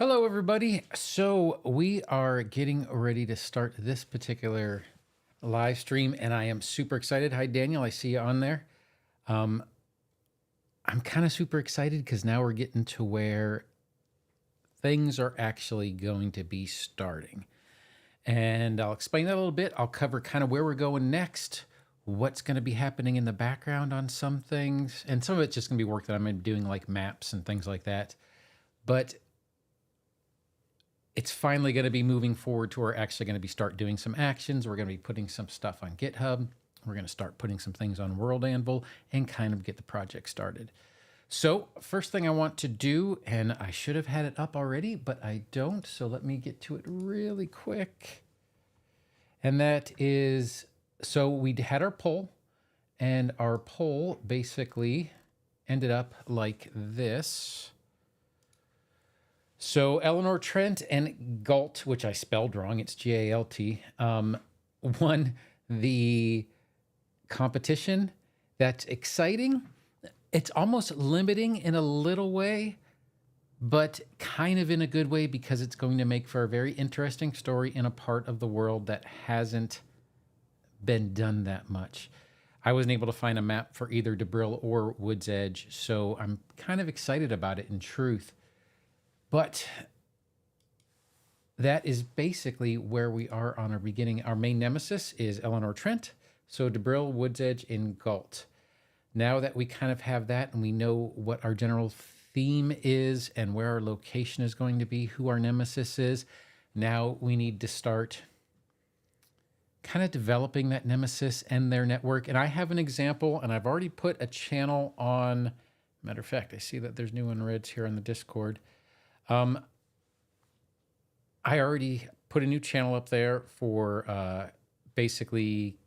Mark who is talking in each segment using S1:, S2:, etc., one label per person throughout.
S1: Hello, everybody. So we are getting ready to start this particular live stream, and I am super excited. Hi, Daniel. I see you on there. Um, I'm kind of super excited because now we're getting to where things are actually going to be starting. And I'll explain that a little bit. I'll cover kind of where we're going next, what's going to be happening in the background on some things, and some of it's just going to be work that I'm doing, like maps and things like that. But it's finally going to be moving forward to we're actually going to be start doing some actions. We're going to be putting some stuff on GitHub. We're going to start putting some things on World Anvil and kind of get the project started. So first thing I want to do, and I should have had it up already, but I don't. So let me get to it really quick. And that is, so we had our poll, and our poll basically ended up like this. So Eleanor Trent and Galt, which I spelled wrong, it's G-A-L-T, won the competition. That's exciting. It's almost limiting in a little way, but kind of in a good way because it's going to make for a very interesting story in a part of the world that hasn't been done that much. I wasn't able to find a map for either Debril or Wood's Edge, so I'm kind of excited about it in truth. But that is basically where we are on our beginning. Our main nemesis is Eleanor Trent, so Debril, Wood's Edge, and Galt. Now that we kind of have that and we know what our general theme is and where our location is going to be, who our nemesis is, now we need to start kind of developing that nemesis and their network. And I have an example, and I've already put a channel on. Matter of fact, I see that there's new unreads here on the Discord. I already put a new channel up there for basically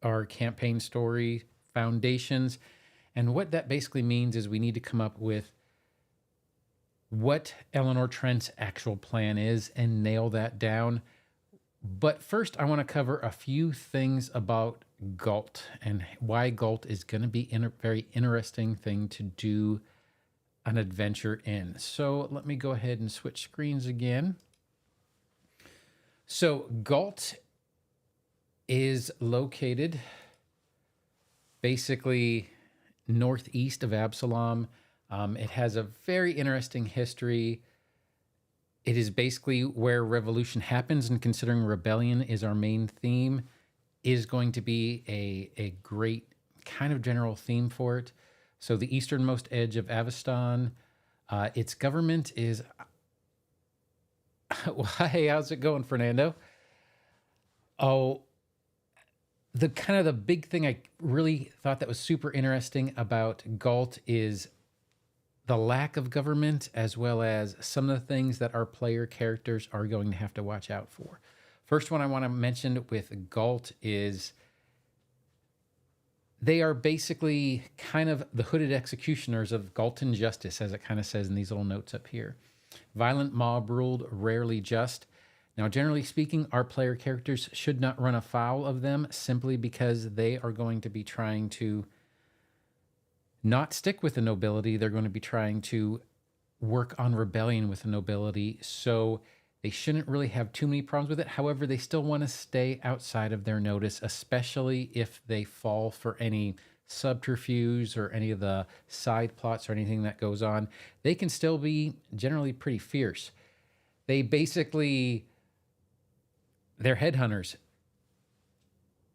S1: our campaign story foundations. And what that basically means is we need to come up with what Eleanor Trent's actual plan is and nail that down. But first, I want to cover a few things about Galt and why Galt is going to be a very interesting thing to do an adventure in. So let me go ahead and switch screens again. So Galt is located basically northeast of Absalom. It has a very interesting history. It is basically where revolution happens, and considering rebellion is our main theme, is going to be a great kind of general theme for it. So the easternmost edge of Aveston, its government is... Well, hey, how's it going, Fernando? Oh, the kind of the big thing I really thought that was super interesting about Galt is the lack of government, as well as some of the things that our player characters are going to have to watch out for. First one I want to mention with Galt is they are basically kind of the hooded executioners of Galton justice, as it kind of says in these little notes up here. Violent, mob ruled, rarely just. Now, generally speaking, our player characters should not run afoul of them simply because they are going to be trying to not stick with the nobility. They're going to be trying to work on rebellion with the nobility. So they shouldn't really have too many problems with it. However, they still want to stay outside of their notice, especially if they fall for any subterfuge or any of the side plots or anything that goes on. They can still be generally pretty fierce. They basically, they're headhunters.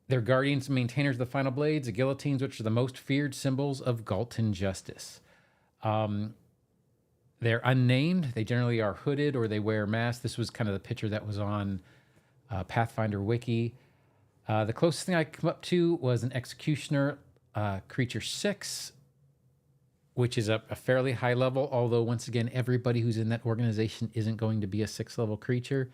S1: They're guardians and maintainers of the final blades, the guillotines, which are the most feared symbols of Galton justice. They're unnamed. They generally are hooded or they wear masks. This was kind of the picture that was on Pathfinder Wiki. The closest thing I could come up to was an Executioner Creature 6, which is a fairly high level, although once again, everybody who's in that organization isn't going to be a 6th level creature.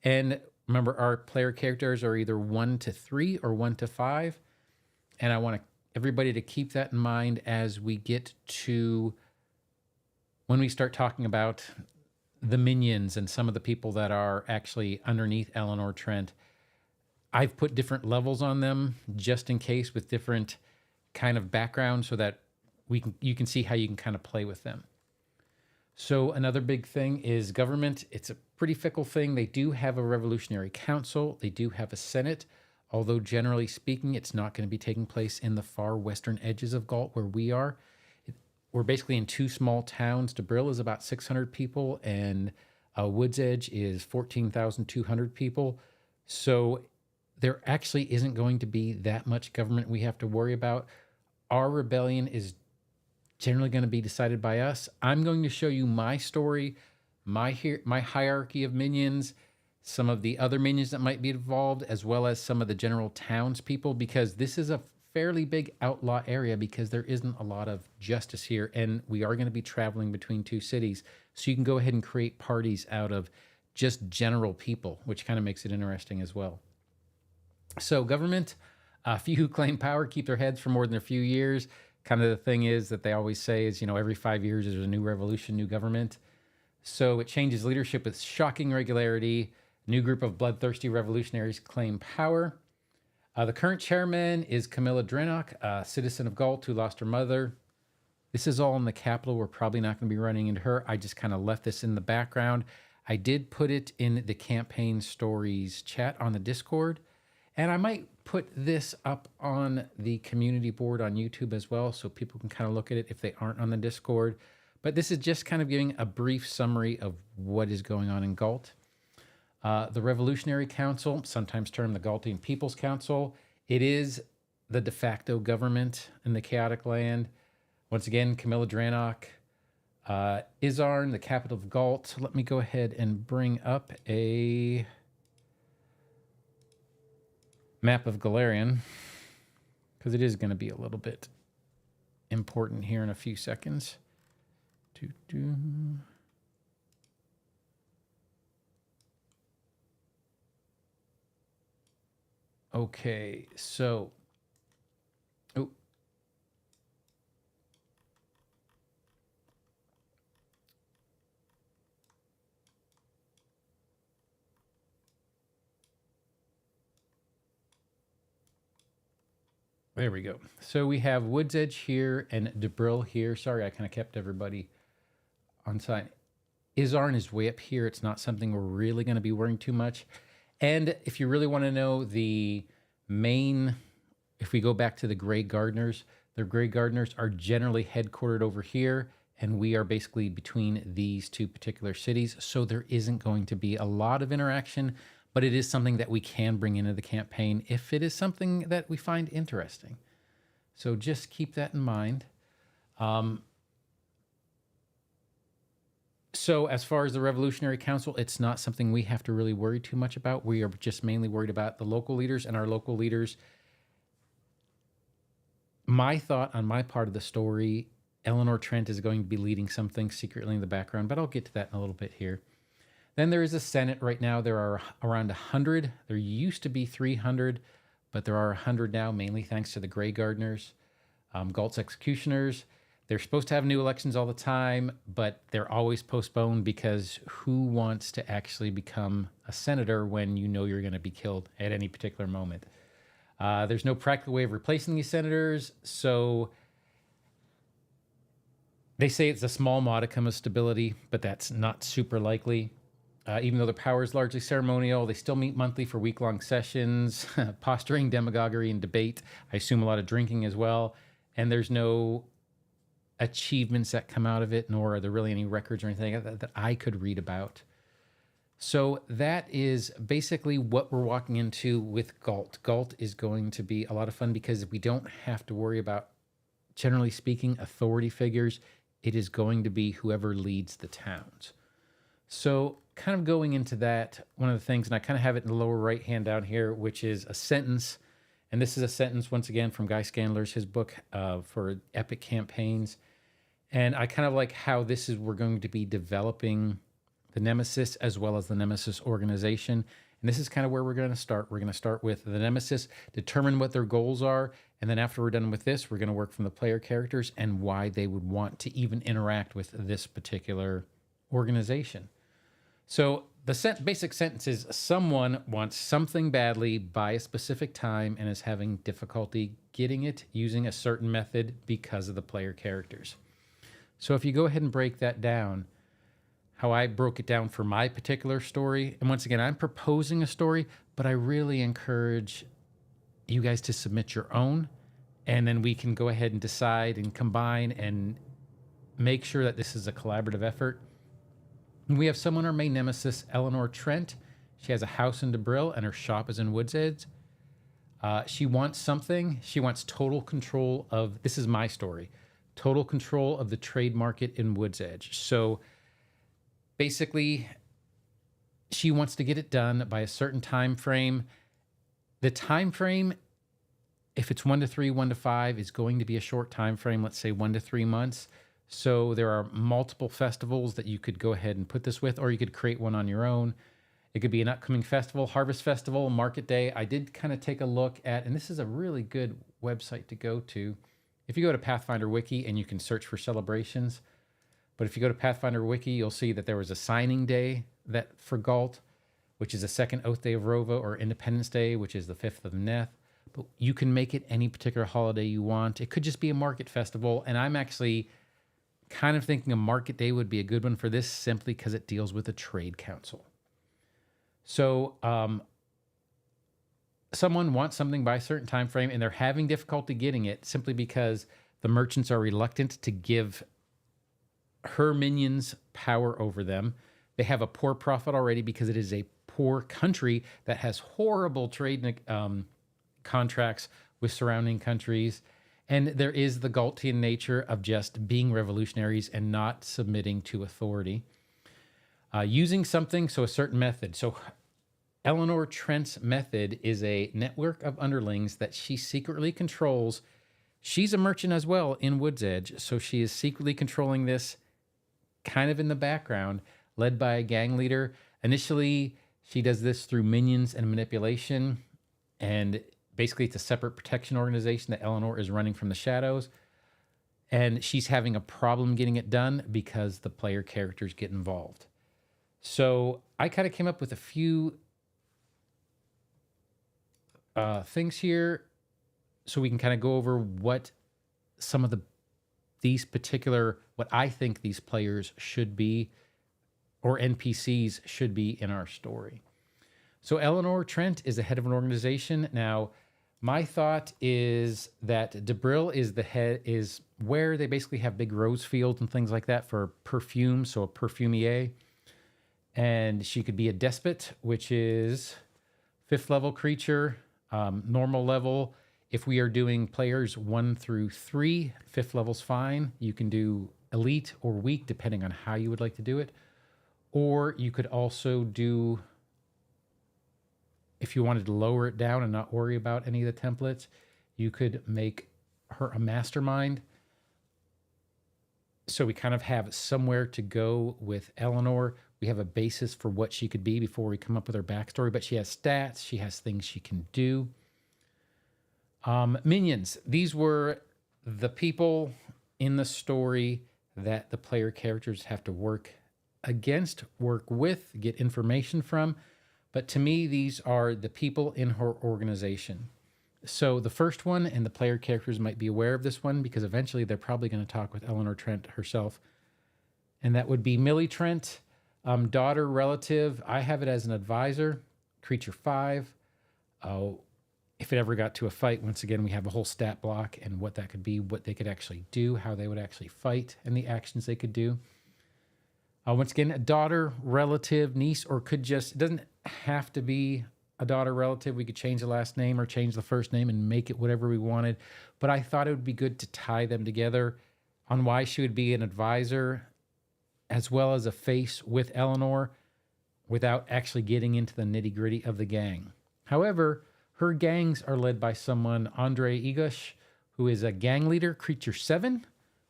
S1: And remember, our player characters are either 1 to 3 or 1 to 5. And I want everybody to keep that in mind as we get to when we start talking about the minions and some of the people that are actually underneath Eleanor Trent. I've put different levels on them just in case, with different kind of backgrounds, so that you can see how you can kind of play with them. So another big thing is government. It's a pretty fickle thing. They do have a revolutionary council. They do have a senate, although generally speaking, it's not going to be taking place in the far western edges of Galt where we are. We're basically in two small towns. Debril is about 600 people, and Woods Edge is 14,200 people. So there actually isn't going to be that much government we have to worry about. Our rebellion is generally going to be decided by us. I'm going to show you my story, my hierarchy of minions, some of the other minions that might be involved, as well as some of the general townspeople, because this is a fairly big outlaw area because there isn't a lot of justice here, and we are going to be traveling between two cities. So you can go ahead and create parties out of just general people, which kind of makes it interesting as well. So government, a few who claim power keep their heads for more than a few years. Kind of the thing is that they always say is, every 5 years there's a new revolution, new government. So it changes leadership with shocking regularity. New group of bloodthirsty revolutionaries claim power. The current chairman is Camilla Drennock, a citizen of Galt who lost her mother. This is all in the capital. We're probably not going to be running into her. I just kind of left this in the background. I did put it in the campaign stories chat on the Discord. And I might put this up on the community board on YouTube as well, so people can kind of look at it if they aren't on the Discord. But this is just kind of giving a brief summary of what is going on in Galt. The Revolutionary Council, sometimes termed the Galtian People's Council, it is the de facto government in the chaotic land. Once again, Camilla Drannock, Izarn, the capital of Galt. Let me go ahead and bring up a map of Galarian, because it is going to be a little bit important here in a few seconds. Okay, so there we go. So we have Woods Edge here and Debril here. Sorry, I kind of kept everybody on site. Izarn is way up here. It's not something we're really going to be worrying too much. And if you really want to know the main, if we go back to the Grey Gardeners, the Grey Gardeners are generally headquartered over here, and we are basically between these two particular cities. So there isn't going to be a lot of interaction, but it is something that we can bring into the campaign if it is something that we find interesting. So just keep that in mind. So as far as the Revolutionary Council, it's not something we have to really worry too much about. We are just mainly worried about the local leaders and our local leaders. My thought on my part of the story, Eleanor Trent is going to be leading something secretly in the background, but I'll get to that in a little bit here. Then there is a Senate right now. There are around 100. There used to be 300, but there are 100 now, mainly thanks to the Grey Gardeners, Galt's Executioners. They're supposed to have new elections all the time, but they're always postponed because who wants to actually become a senator when you know you're going to be killed at any particular moment? There's no practical way of replacing these senators, so they say it's a small modicum of stability, but that's not super likely. Even though their power is largely ceremonial, they still meet monthly for week-long sessions, posturing, demagoguery, and debate. I assume a lot of drinking as well, and there's no achievements that come out of it, nor are there really any records or anything that I could read about. So that is basically what we're walking into with Galt. Galt is going to be a lot of fun because we don't have to worry about, generally speaking, authority figures. It is going to be whoever leads the towns. So kind of going into that, one of the things, and I kind of have it in the lower right hand down here, which is a sentence. And this is a sentence, once again, from Guy Scandler's, his book for epic campaigns. And I kind of like how this is, we're going to be developing the Nemesis as well as the Nemesis organization. And this is kind of where we're going to start. We're going to start with the Nemesis, determine what their goals are. And then after we're done with this, we're going to work from the player characters and why they would want to even interact with this particular organization. So the basic sentence is someone wants something badly by a specific time and is having difficulty getting it using a certain method because of the player characters. So if you go ahead and break that down, how I broke it down for my particular story. And once again, I'm proposing a story, but I really encourage you guys to submit your own, and then we can go ahead and decide and combine and make sure that this is a collaborative effort. And we have someone, our main nemesis, Eleanor Trent. She has a house in Debril and her shop is in Woods Edge. She wants something. She wants total control of, this is my story, total control of the trade market in Woods Edge. So basically, she wants to get it done by a certain time frame. The time frame, if it's 1 to 3, 1 to 5, is going to be a short time frame, let's say 1 to 3 months. So there are multiple festivals that you could go ahead and put this with, or you could create one on your own. It could be an upcoming festival, Harvest Festival, Market Day. I did kind of take a look at, and this is a really good website to go to. If you go to Pathfinder Wiki, and you can search for celebrations, but if you go to Pathfinder Wiki, you'll see that there was a signing day that for Galt, which is the second Oath Day of Rova, or Independence Day, which is the 5th of Neth. But you can make it any particular holiday you want. It could just be a market festival, and I'm actually kind of thinking a Market Day would be a good one for this, simply because it deals with a trade council. So someone wants something by a certain time frame, and they're having difficulty getting it simply because the merchants are reluctant to give her minions power over them. They have a poor profit already because it is a poor country that has horrible trade contracts with surrounding countries. And there is the Galtian nature of just being revolutionaries and not submitting to authority. Using something, so a certain method. So Eleanor Trent's method is a network of underlings that she secretly controls. She's a merchant as well in Woods Edge, so she is secretly controlling this kind of in the background, led by a gang leader. Initially, she does this through minions and manipulation, and basically it's a separate protection organization that Eleanor is running from the shadows. And she's having a problem getting it done because the player characters get involved. So I kind of came up with a few things here so we can kind of go over what some of these particular, what I think these players should be, or NPCs should be in our story. So Eleanor Trent is the head of an organization. Now, my thought is that Debril is the head, is where they basically have big rose fields and things like that for perfume, so a perfumier. And she could be a despot, which is 5th level creature, normal level. If we are doing players 1 through 3, 5th level's fine. You can do elite or weak, depending on how you would like to do it. Or you could also do, if you wanted to lower it down and not worry about any of the templates, you could make her a mastermind. So we kind of have somewhere to go with Eleanor. We have a basis for what she could be before we come up with her backstory, but she has stats. She has things she can do. Minions. These were the people in the story that the player characters have to work against, work with, get information from. But to me, these are the people in her organization. So the first one, and the player characters might be aware of this one because eventually they're probably going to talk with Eleanor Trent herself. And that would be Millie Trent. Daughter, relative, I have it as an advisor, creature 5. If it ever got to a fight, once again, we have a whole stat block and what that could be, what they could actually do, how they would actually fight, and the actions they could do. Once again, a daughter, relative, niece, or could just, it doesn't have to be a daughter, relative. We could change the last name or change the first name and make it whatever we wanted. But I thought it would be good to tie them together on why she would be an advisor as well as a face with Eleanor without actually getting into the nitty-gritty of the gang. However, her gangs are led by someone, Andre Igosh, who is a gang leader, creature 7,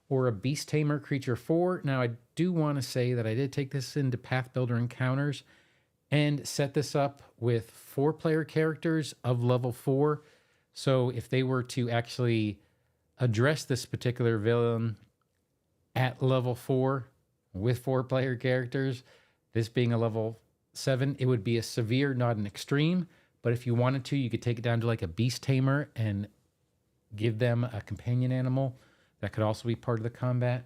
S1: or a beast tamer, creature 4. Now, I do want to say that I did take this into Path Builder Encounters and set this up with 4 player characters of level 4. So if they were to actually address this particular villain at level 4, with 4 player characters, this being a level 7, it would be a severe, not an extreme. But if you wanted to, you could take it down to like a beast tamer and give them a companion animal. That could also be part of the combat.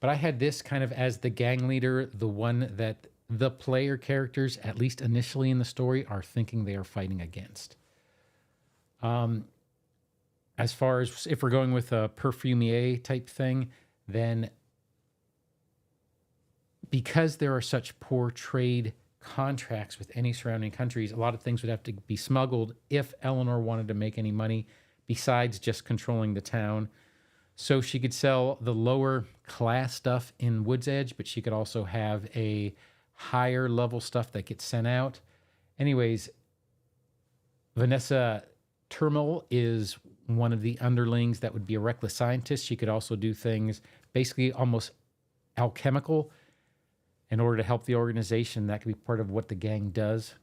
S1: But I had this kind of as the gang leader, the one that the player characters, at least initially in the story, are thinking they are fighting against. As far as if we're going with a perfumier type thing, then because there are such poor trade contracts with any surrounding countries, a lot of things would have to be smuggled if Eleanor wanted to make any money besides just controlling the town. So she could sell the lower class stuff in Wood's Edge, but she could also have a higher level stuff that gets sent out. Anyways, Vanessa Termal is one of the underlings that would be a reckless scientist. She could also do things basically almost alchemical in order to help the organization. That could be part of what the gang does.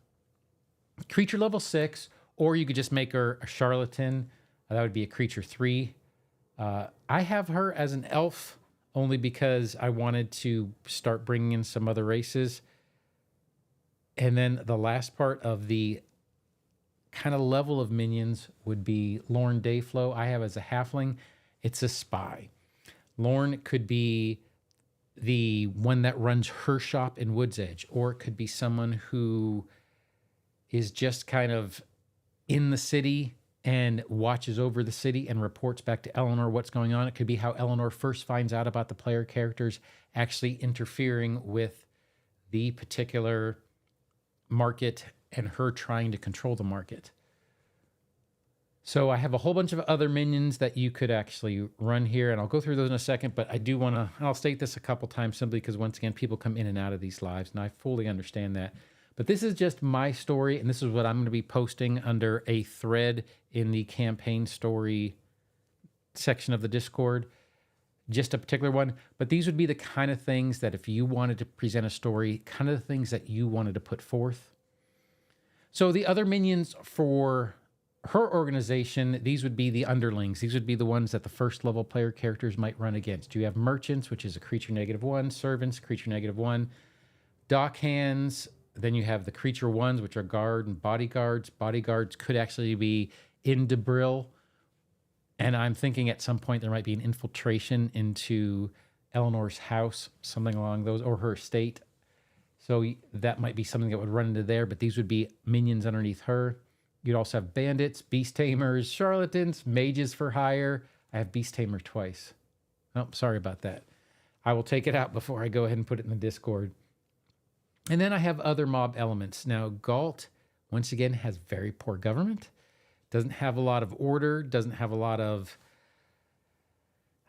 S1: Creature level 6, or you could just make her a charlatan. That would be a creature 3. I have her as an elf only because I wanted to start bringing in some other races. And then the last part of the kind of level of minions would be Lorne Dayflow. I have as a halfling. It's a spy. Lorne could be the one that runs her shop in Wood's Edge, or it could be someone who is just kind of in the city and watches over the city and reports back to Eleanor what's going on. It could be how Eleanor first finds out about the player characters actually interfering with the particular market and her trying to control the market. So I have a whole bunch of other minions that you could actually run here, and I'll go through those in a second, but I do want to, I'll state this a couple times simply because once again, people come in and out of these lives, and I fully understand that. But this is just my story, and this is what I'm going to be posting under a thread in the campaign story section of the Discord. Just a particular one. But these would be the kind of things that if you wanted to present a story, kind of the things that you wanted to put forth. So the other minions for her organization, these would be the underlings. These would be the ones that the first level player characters might run against. You have merchants, which is a creature -1, servants, creature -1, dockhands. Then you have the creature 1s, which are guard and bodyguards. Bodyguards could actually be in Debril. And I'm thinking at some point there might be an infiltration into Eleanor's house, something along those, or her estate. So that might be something that would run into there, but these would be minions underneath her. You'd also have bandits, beast tamers, charlatans, mages for hire. I have beast tamer twice. Oh, sorry about that. I will take it out before I go ahead and put it in the Discord. And then I have other mob elements. Now, Galt, once again, has very poor government. Doesn't have a lot of order. Doesn't have a lot of,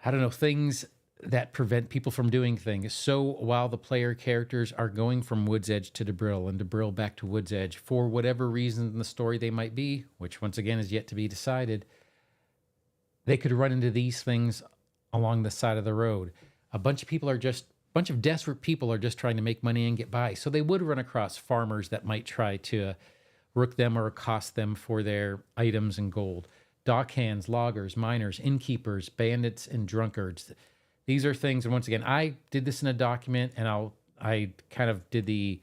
S1: I don't know, things that prevent people from doing things. So while the player characters are going from Wood's Edge to Debril and Debril back to Wood's Edge, for whatever reason in the story they might be, which once again is yet to be decided, they could run into these things along the side of the road. A bunch of desperate people are just trying to make money and get by. So they would run across farmers that might try to rook them or accost them for their items and gold. Dockhands, loggers, miners, innkeepers, bandits, and drunkards. These are things, and once again, I did this in a document, and I kind of did the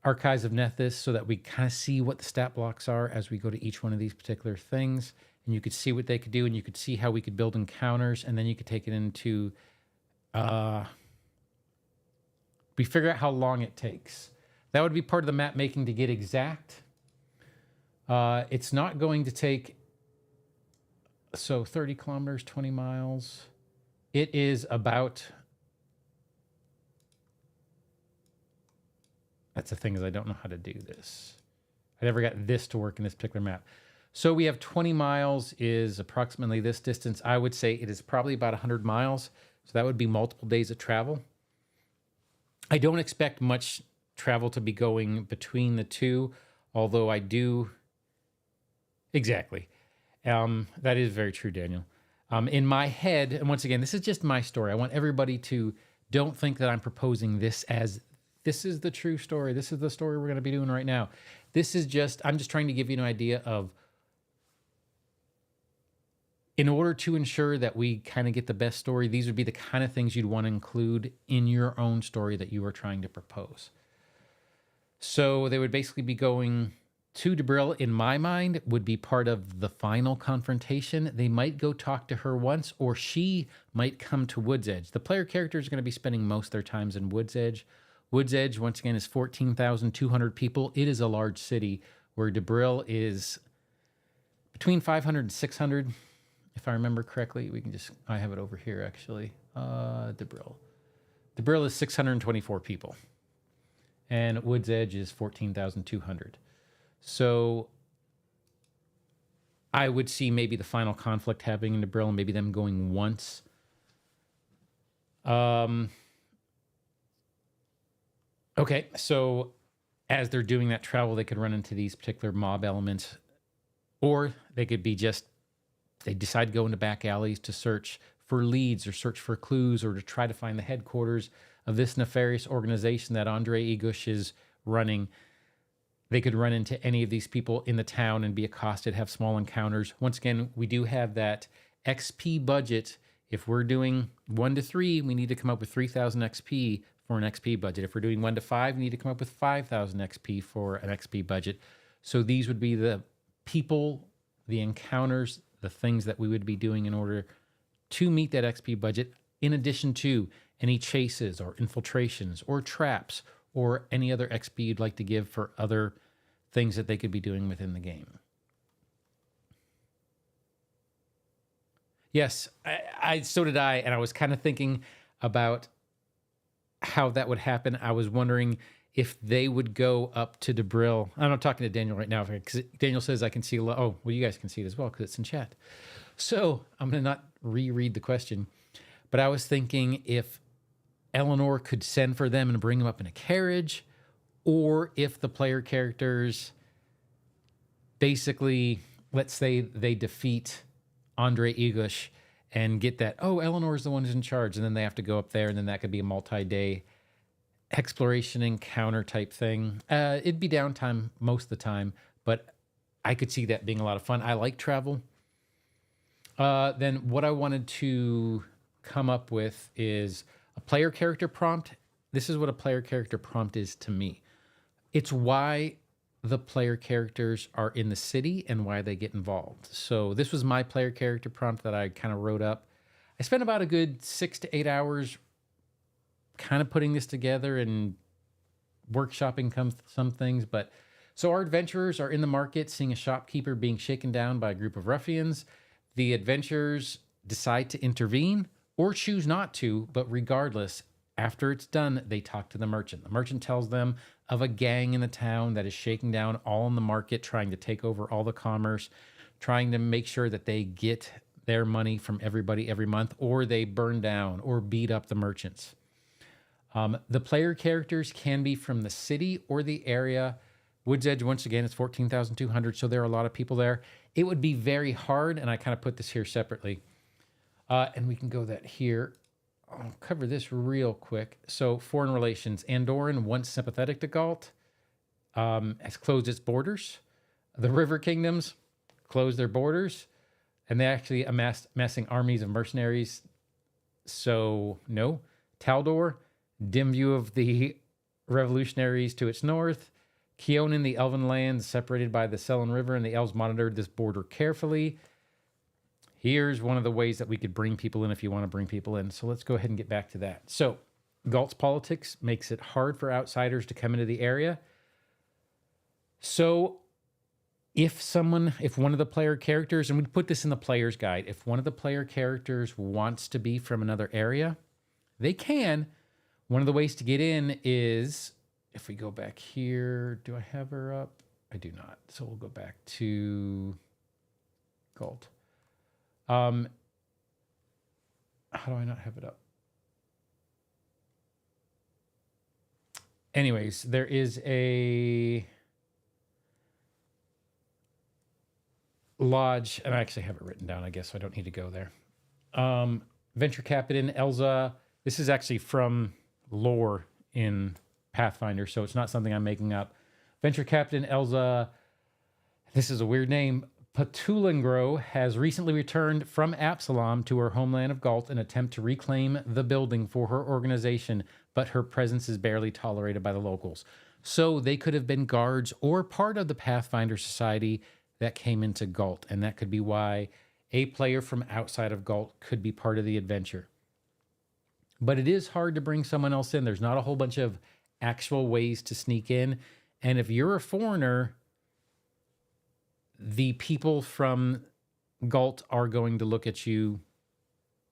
S1: Archives of Nethys so that we kind of see what the stat blocks are as we go to each one of these particular things. And you could see what they could do, and you could see how we could build encounters, and then you could take it into... we figure out how long it takes. That would be part of the map making to get exact. It's not going to take... So 30 kilometers, 20 miles... It is about, that's the thing is I don't know how to do this. I never got this to work in this particular map. So we have 20 miles is approximately this distance. I would say it is probably about 100 miles. So that would be multiple days of travel. I don't expect much travel to be going between the two, although I do. Exactly. That is very true, Daniel. In my head, and once again, this is just my story. I want everybody to don't think that I'm proposing this as this is the true story. This is the story we're going to be doing right now. This is just, I'm just trying to give you an idea of, in order to ensure that we kind of get the best story, these would be the kind of things you'd want to include in your own story that you are trying to propose. So they would basically be going to Debril, in my mind, would be part of the final confrontation. They might go talk to her once, or she might come to Wood's Edge. The player characters are going to be spending most of their times in Wood's Edge. Wood's Edge, once again, is 14,200 people. It is a large city, where Debril is between 500 and 600, if I remember correctly. I have it over here, actually. Debril. Debril is 624 people. And Wood's Edge is 14,200. So I would see maybe the final conflict happening in Debril and maybe them going once. Okay, so as they're doing that travel, they could run into these particular mob elements, or they could be they decide to go into back alleys to search for leads or search for clues or to try to find the headquarters of this nefarious organization that Andre Igush is running. They could run into any of these people in the town and be accosted, have small encounters. Once again, we do have that XP budget. If we're doing 1 to 3, we need to come up with 3,000 XP for an XP budget. If we're doing 1 to 5, we need to come up with 5,000 XP for an XP budget. So these would be the people, the encounters, the things that we would be doing in order to meet that XP budget, in addition to any chases or infiltrations or traps or any other XP you'd like to give for other things that they could be doing within the game. Yes, so did I, and I was kind of thinking about how that would happen. I was wondering if they would go up to Debril. I'm not talking to Daniel right now, because Daniel says I can see, oh, well, you guys can see it as well, because it's in chat. So I'm going to not reread the question, but I was thinking if Eleanor could send for them and bring them up in a carriage, or if the player characters basically, let's say they defeat Andre Igush and get that, oh, Eleanor's the one who's in charge, and then they have to go up there, and then that could be a multi-day exploration encounter type thing. It'd be downtime most of the time, but I could see that being a lot of fun. I like travel. Then what I wanted to come up with is a player character prompt. This is what a player character prompt is to me. It's why the player characters are in the city and why they get involved. So this was my player character prompt that I kind of wrote up. I spent about a good 6 to 8 hours kind of putting this together and workshopping some things. But so our adventurers are in the market, seeing a shopkeeper being shaken down by a group of ruffians. The adventurers decide to intervene or choose not to, but regardless, after it's done, they talk to the merchant. The merchant tells them of a gang in the town that is shaking down all in the market, trying to take over all the commerce, trying to make sure that they get their money from everybody every month, or they burn down or beat up the merchants. The player characters can be from the city or the area. Wood's Edge, once again, is 14,200, so there are a lot of people there. It would be very hard, and I kind of put this here separately. And we can go that here. I'll cover this real quick. So foreign relations. Andorran, once sympathetic to Galt, has closed its borders. The River Kingdoms closed their borders, and they actually amassing armies of mercenaries. So no. Taldor, dim view of the revolutionaries to its north. Keonan, the elven lands separated by the Selin River, and the elves monitored this border carefully. Here's one of the ways that we could bring people in if you want to bring people in. So let's go ahead and get back to that. So Galt's politics makes it hard for outsiders to come into the area. So if one of the player characters, and we put this in the player's guide, if one of the player characters wants to be from another area, they can. One of the ways to get in is, if we go back here, do I have her up? I do not. So we'll go back to Galt. How do I not have it up? Anyways, there is a lodge, and I actually have it written down, I guess, so I don't need to go there. Venture Captain Elza. This is actually from lore in Pathfinder, so it's not something I'm making up. Venture Captain Elza, this is a weird name, Patulangro, has recently returned from Absalom to her homeland of Galt in an attempt to reclaim the building for her organization, but her presence is barely tolerated by the locals. So they could have been guards or part of the Pathfinder Society that came into Galt. And that could be why a player from outside of Galt could be part of the adventure. But it is hard to bring someone else in. There's not a whole bunch of actual ways to sneak in. And if you're a foreigner, the people from Galt are going to look at you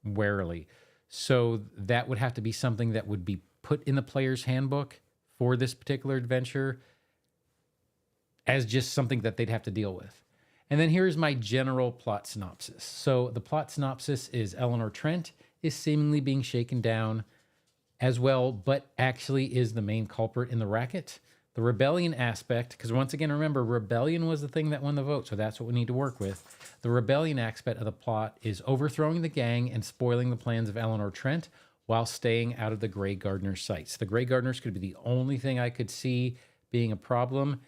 S1: warily. So that would have to be something that would be put in the player's handbook for this particular adventure as just something that they'd have to deal with. And then here's my general plot synopsis. So the plot synopsis is Eleanor Trent is seemingly being shaken down as well, but actually is the main culprit in the racket. The rebellion aspect, because once again, remember, rebellion was the thing that won the vote, so that's what we need to work with. The rebellion aspect of the plot is overthrowing the gang and spoiling the plans of Eleanor Trent while staying out of the Grey Gardener's sights. The Grey Gardeners could be the only thing I could see being a problem,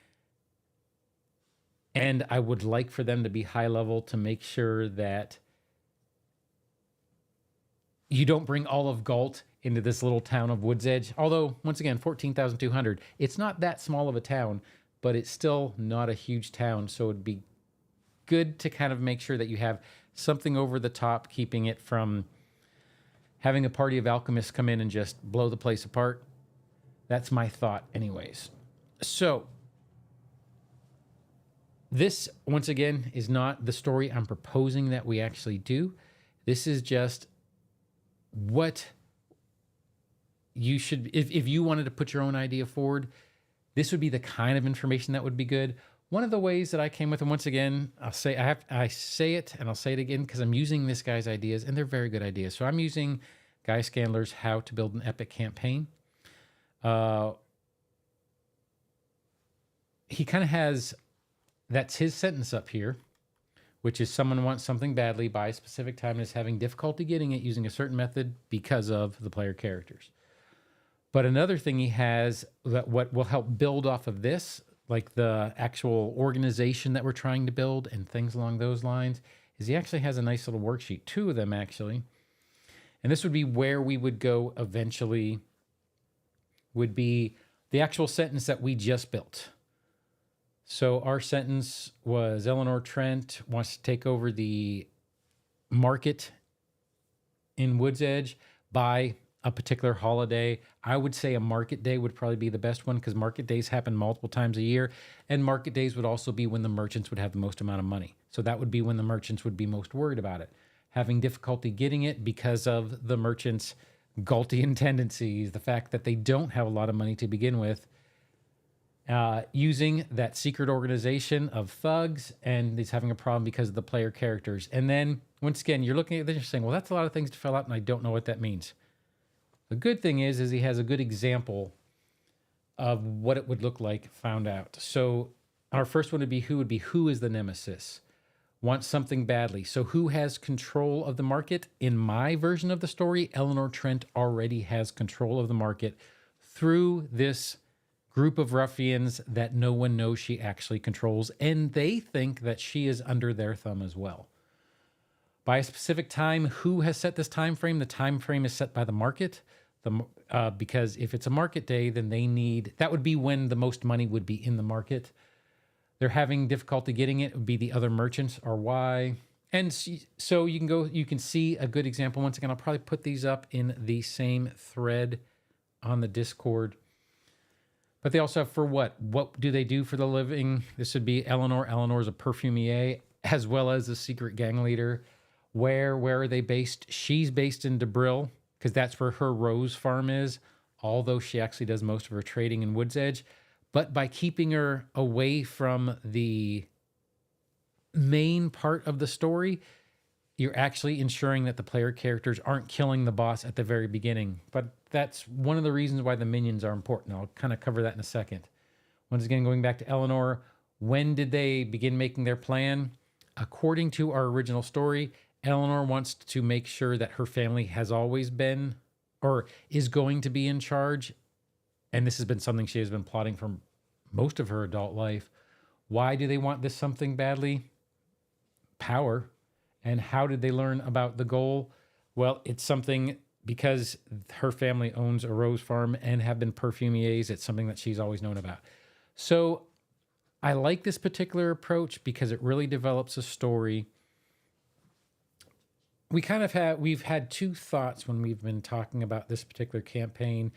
S1: and I would like for them to be high level to make sure that you don't bring all of Galt into this little town of Woods Edge. Although, once again, 14,200. It's not that small of a town, but it's still not a huge town. So it'd be good to kind of make sure that you have something over the top, keeping it from having a party of alchemists come in and just blow the place apart. That's my thought anyways. So this, once again, is not the story I'm proposing that we actually do. This is just what you should, if you wanted to put your own idea forward, this would be the kind of information that would be good. One of the ways that I came with, and once again, I say it and I'll say it again because I'm using this guy's ideas and they're very good ideas. So I'm using Guy Scandler's How to Build an Epic Campaign. He kind of has, that's his sentence up here, which is someone wants something badly by a specific time and is having difficulty getting it using a certain method because of the player characters. But another thing he has that what will help build off of this, like the actual organization that we're trying to build and things along those lines, is he actually has a nice little worksheet, 2 of them actually. And this would be where we would go eventually, would be the actual sentence that we just built. So our sentence was Eleanor Trent wants to take over the market in Woods Edge by a particular holiday. I would say a market day would probably be the best one because market days happen multiple times a year. And market days would also be when the merchants would have the most amount of money. So that would be when the merchants would be most worried about it. Having difficulty getting it because of the merchants' Galtian tendencies, the fact that they don't have a lot of money to begin with, using that secret organization of thugs, and he's having a problem because of the player characters. And then, once again, you're looking at this, you're saying, well, that's a lot of things to fill out, and I don't know what that means. The good thing is he has a good example of what it would look like found out. So our first one would be who is the Nemesis? Wants something badly. So who has control of the market? In my version of the story, Eleanor Trent already has control of the market through this group of ruffians that no one knows she actually controls, and they think that she is under their thumb as well. By a specific time, who has set this time frame? The time frame is set by the market. Because if it's a market day, then that would be when the most money would be in the market. They're having difficulty getting it. It would be the other merchants or why. And so you can see a good example. Once again, I'll probably put these up in the same thread on the Discord. But they also have for what? What do they do for the living? This would be Eleanor. Eleanor's a perfumier as well as a secret gang leader. Where are they based? She's based in Debril because that's where her rose farm is, although she actually does most of her trading in Woods Edge. But by keeping her away from the main part of the story, you're actually ensuring that the player characters aren't killing the boss at the very beginning. But that's one of the reasons why the minions are important. I'll kind of cover that in a second. Once again, going back to Eleanor, when did they begin making their plan? According to our original story, Eleanor wants to make sure that her family has always been or is going to be in charge. And this has been something she has been plotting for most of her adult life. Why do they want this something badly? Power. And how did they learn about the goal? Well, it's something because her family owns a rose farm and have been perfumiers, it's something that she's always known about. So I like this particular approach because it really develops a story. We've had two thoughts when we've been talking about this particular campaign.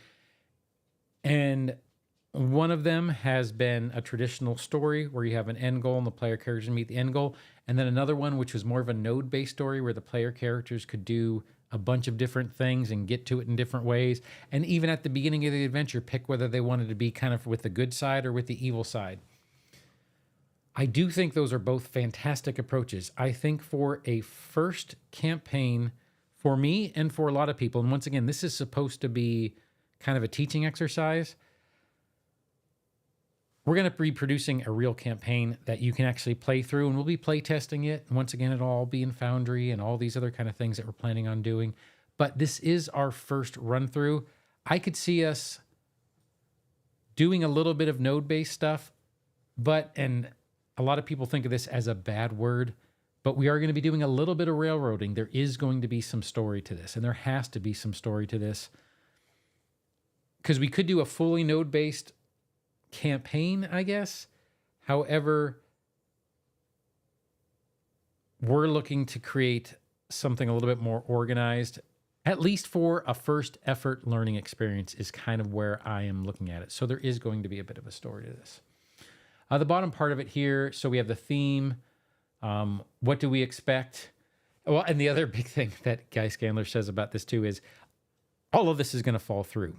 S1: And one of them has been a traditional story where you have an end goal and the player characters meet the end goal. And then another one, which was more of a node-based story where the player characters could do a bunch of different things and get to it in different ways. And even at the beginning of the adventure, pick whether they wanted to be kind of with the good side or with the evil side. I do think those are both fantastic approaches. I think for a first campaign, for me and for a lot of people, and once again, this is supposed to be kind of a teaching exercise, we're going to be producing a real campaign that you can actually play through, and we'll be play testing it. Once again, it'll all be in Foundry and all these other kind of things that we're planning on doing. But this is our first run through. I could see us doing a little bit of node-based stuff, and a lot of people think of this as a bad word, but we are going to be doing a little bit of railroading. There is going to be some story to this, and there has to be some story to this, because we could do a fully node-based campaign, I guess. However, we're looking to create something a little bit more organized, at least for a first effort learning experience is kind of where I am looking at it. So there is going to be a bit of a story to this. The bottom part of it here, so we have the theme. What do we expect? Well, and the other big thing that Guy Scandler says about this too is all of this is going to fall through.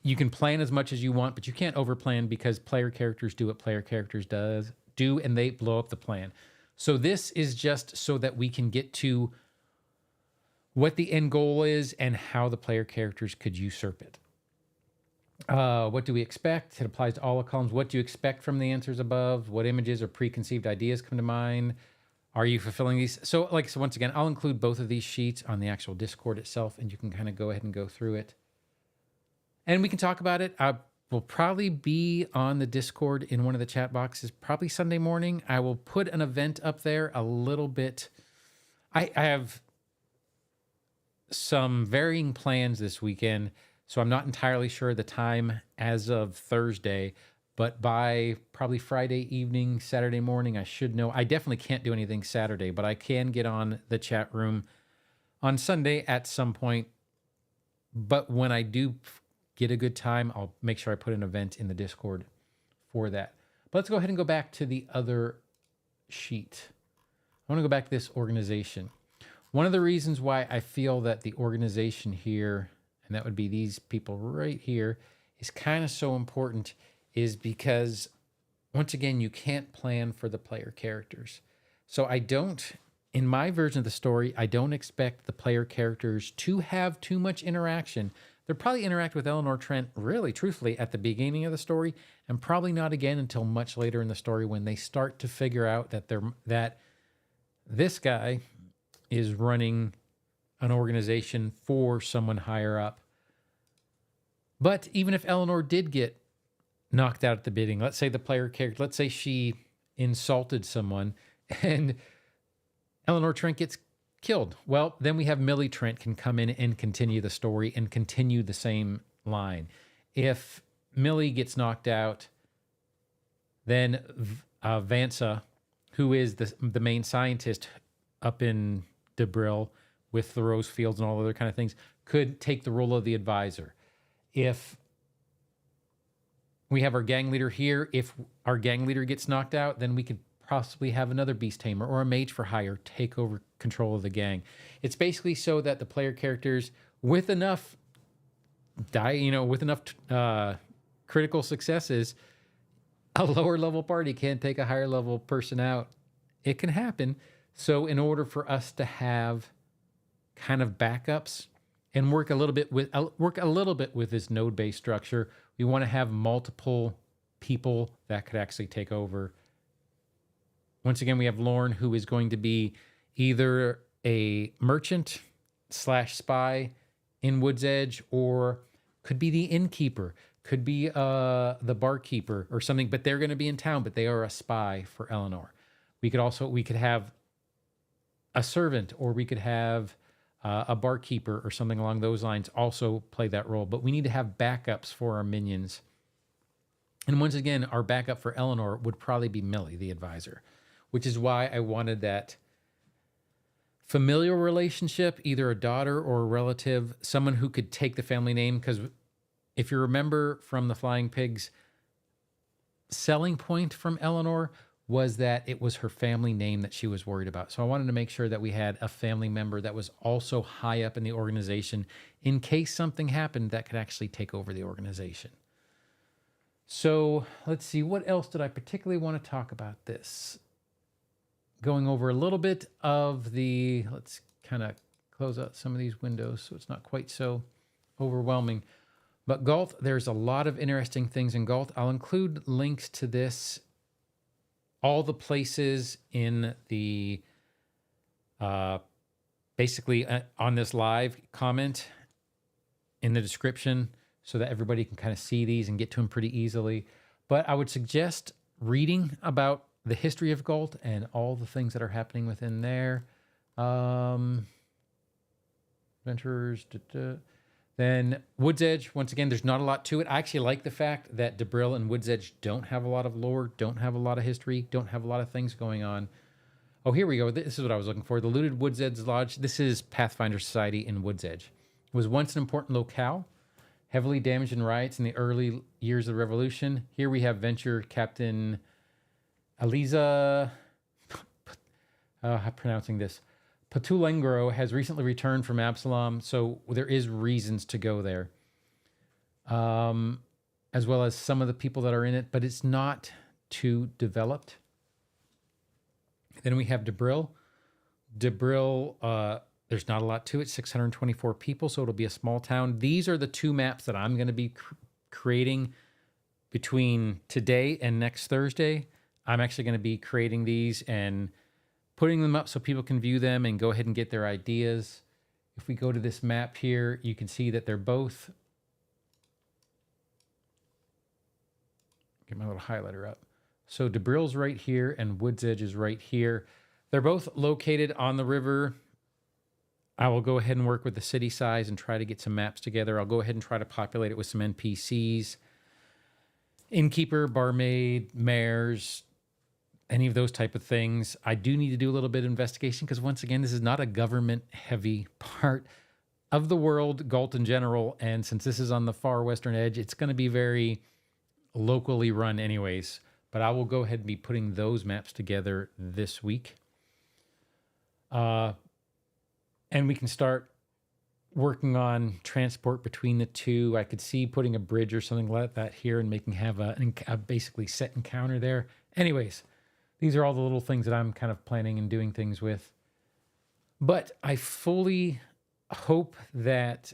S1: You can plan as much as you want, but you can't overplan because player characters do what player characters do, and they blow up the plan. So this is just so that we can get to what the end goal is and how the player characters could usurp it. What do we expect? It applies to all the columns. What do you expect from the answers above? What images or preconceived ideas come to mind? Are you fulfilling these? So once again, I'll include both of these sheets on the actual Discord itself, and you can kind of go ahead and go through it. And we can talk about it. I will probably be on the Discord in one of the chat boxes, probably Sunday morning. I will put an event up there a little bit. I have some varying plans this weekend, so I'm not entirely sure the time as of Thursday, but by probably Friday evening, Saturday morning, I should know. I definitely can't do anything Saturday, but I can get on the chat room on Sunday at some point. But when I do get a good time, I'll make sure I put an event in the Discord for that. But let's go ahead and go back to the other sheet. I want to go back to this organization. One of the reasons why I feel that the organization here, and that would be these people right here, is kind of so important is because, once again, you can't plan for the player characters. So in my version of the story, I don't expect the player characters to have too much interaction. They'll probably interact with Eleanor Trent, really, truthfully, at the beginning of the story, and probably not again until much later in the story when they start to figure out that this guy is running an organization for someone higher up. But even if Eleanor did get knocked out at the beginning, let's say the player character, let's say she insulted someone and Eleanor Trent gets killed. Well, then we have Millie Trent can come in and continue the story and continue the same line. If Millie gets knocked out, then Vansa, who is the main scientist up in Debril with the rose fields and all other kind of things, could take the role of the advisor. If we have our gang leader here, if our gang leader gets knocked out, then we could possibly have another beast tamer or a mage for hire take over control of the gang. It's basically so that the player characters with enough critical successes, a lower level party can't take a higher level person out. It can happen. So in order for us to have kind of backups and work a little bit with this node-based structure, we want to have multiple people that could actually take over. Once again, we have Lorne, who is going to be either a merchant / spy in Wood's Edge, or could be the innkeeper, could be the barkeeper or something, but they're going to be in town, but they are a spy for Eleanor. We could have a servant, or we could have A barkeeper or something along those lines also play that role. But we need to have backups for our minions. And once again, our backup for Eleanor would probably be Millie, the advisor, which is why I wanted that familial relationship, either a daughter or a relative, someone who could take the family name. Because if you remember from the Flying Pigs, selling point from Eleanor was that it was her family name that she was worried about. So I wanted to make sure that we had a family member that was also high up in the organization in case something happened that could actually take over the organization. So let's see, what else did I particularly want to talk about this? Going over a little bit of let's kind of close out some of these windows so it's not quite so overwhelming. But Galt, there's a lot of interesting things in Galt. I'll include links to this, all the places in the, basically on this live comment in the description so that everybody can kind of see these and get to them pretty easily. But I would suggest reading about the history of Galt and all the things that are happening within there. Adventurers, Then Wood's Edge, once again, there's not a lot to it. I actually like the fact that Debril and Wood's Edge don't have a lot of lore, don't have a lot of history, don't have a lot of things going on. Oh, here we go. This is what I was looking for. The looted Wood's Edge Lodge. This is Pathfinder Society in Wood's Edge. It was once an important locale, heavily damaged in riots in the early years of the Revolution. Here we have Venture Captain Eliza, how pronouncing this? Patulengro has recently returned from Absalom, so there is reasons to go there, as well as some of the people that are in it, but it's not too developed. Then we have Debril. Debril, there's not a lot to it, 624 people, so it'll be a small town. These are the two maps that I'm going to be creating between today and next Thursday. I'm actually going to be creating these and putting them up so people can view them and go ahead and get their ideas. If we go to this map here, you can see that they're both, get my little highlighter up. So Debril's right here and Wood's Edge is right here. They're both located on the river. I will go ahead and work with the city size and try to get some maps together. I'll go ahead and try to populate it with some NPCs. Innkeeper, barmaid, mayors, any of those type of things. I do need to do a little bit of investigation because once again, this is not a government heavy part of the world, Galt in general. And since this is on the far western edge, it's going to be very locally run anyways. But I will go ahead and be putting those maps together this week. And we can start working on transport between the two. I could see putting a bridge or something like that here and have a basically set encounter there. Anyways, these are all the little things that I'm kind of planning and doing things with. But I fully hope that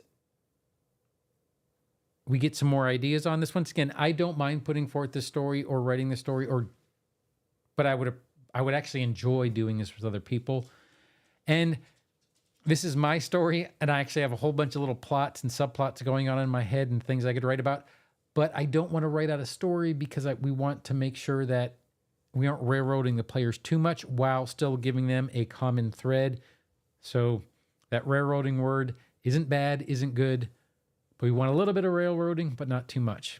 S1: we get some more ideas on this. Once again, I don't mind putting forth this story or writing the story, but I would actually enjoy doing this with other people. And this is my story, and I actually have a whole bunch of little plots and subplots going on in my head and things I could write about. But I don't want to write out a story because we want to make sure that we aren't railroading the players too much while still giving them a common thread. So that railroading word isn't bad, isn't good, but we want a little bit of railroading, but not too much.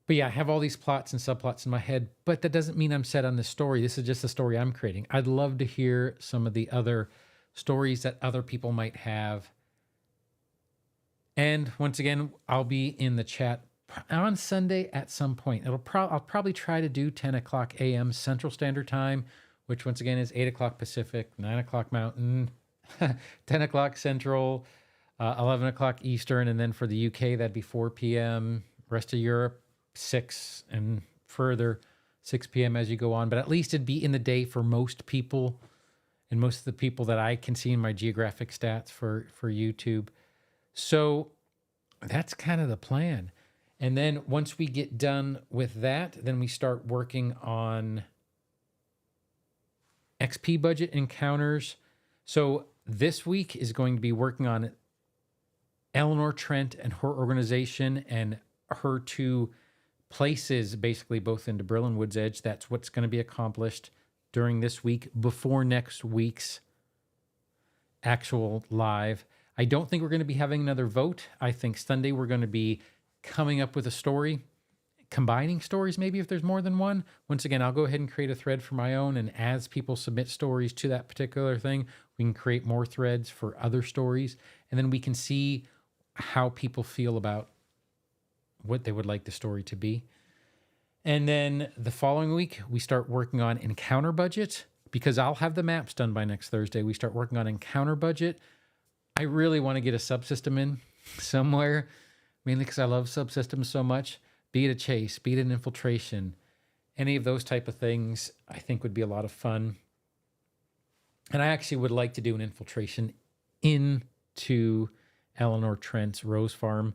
S1: But yeah, I have all these plots and subplots in my head, but that doesn't mean I'm set on this story. This is just the story I'm creating. I'd love to hear some of the other stories that other people might have. And once again, I'll be in the chat on Sunday at some point. I'll probably try to do 10 o'clock a.m. Central Standard Time, which once again is 8 o'clock Pacific, 9 o'clock Mountain, 10 o'clock Central, 11 o'clock Eastern, and then for the UK, that'd be 4 p.m. Rest of Europe, 6 and further, 6 p.m. as you go on. But at least it'd be in the day for most people and most of the people that I can see in my geographic stats for YouTube. So that's kind of the plan. And then once we get done with that, then we start working on XP budget encounters. So this week is going to be working on Eleanor Trent and her organization and her two places, basically both in Debril and Wood's Edge. That's what's going to be accomplished during this week before next week's actual live. I don't think we're going to be having another vote. I think Sunday we're going to be coming up with a story, combining stories maybe if there's more than one. Once again, I'll go ahead and create a thread for my own, and as people submit stories to that particular thing, we can create more threads for other stories, and then we can see how people feel about what they would like the story to be. And then the following week, we start working on encounter budget, because I'll have the maps done by next Thursday. We start working on encounter budget. I really want to get a subsystem in somewhere, mainly because I love subsystems so much. Be it a chase, be it an infiltration, any of those type of things, I think would be a lot of fun. And I actually would like to do an infiltration into Eleanor Trent's Rose Farm.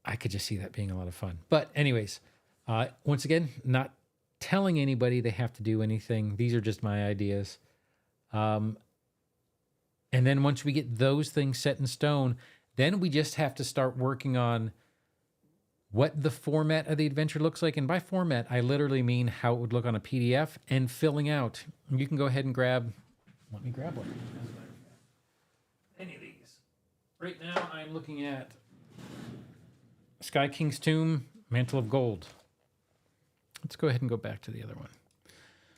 S1: I could just see that being a lot of fun. But anyways, once again, not telling anybody they have to do anything. These are just my ideas. And then once we get those things set in stone, then we just have to start working on what the format of the adventure looks like. And by format, I literally mean how it would look on a PDF and filling out. You can go ahead and let me grab one. Any of these. Right now, I'm looking at Sky King's Tomb, Mantle of Gold. Let's go ahead and go back to the other one.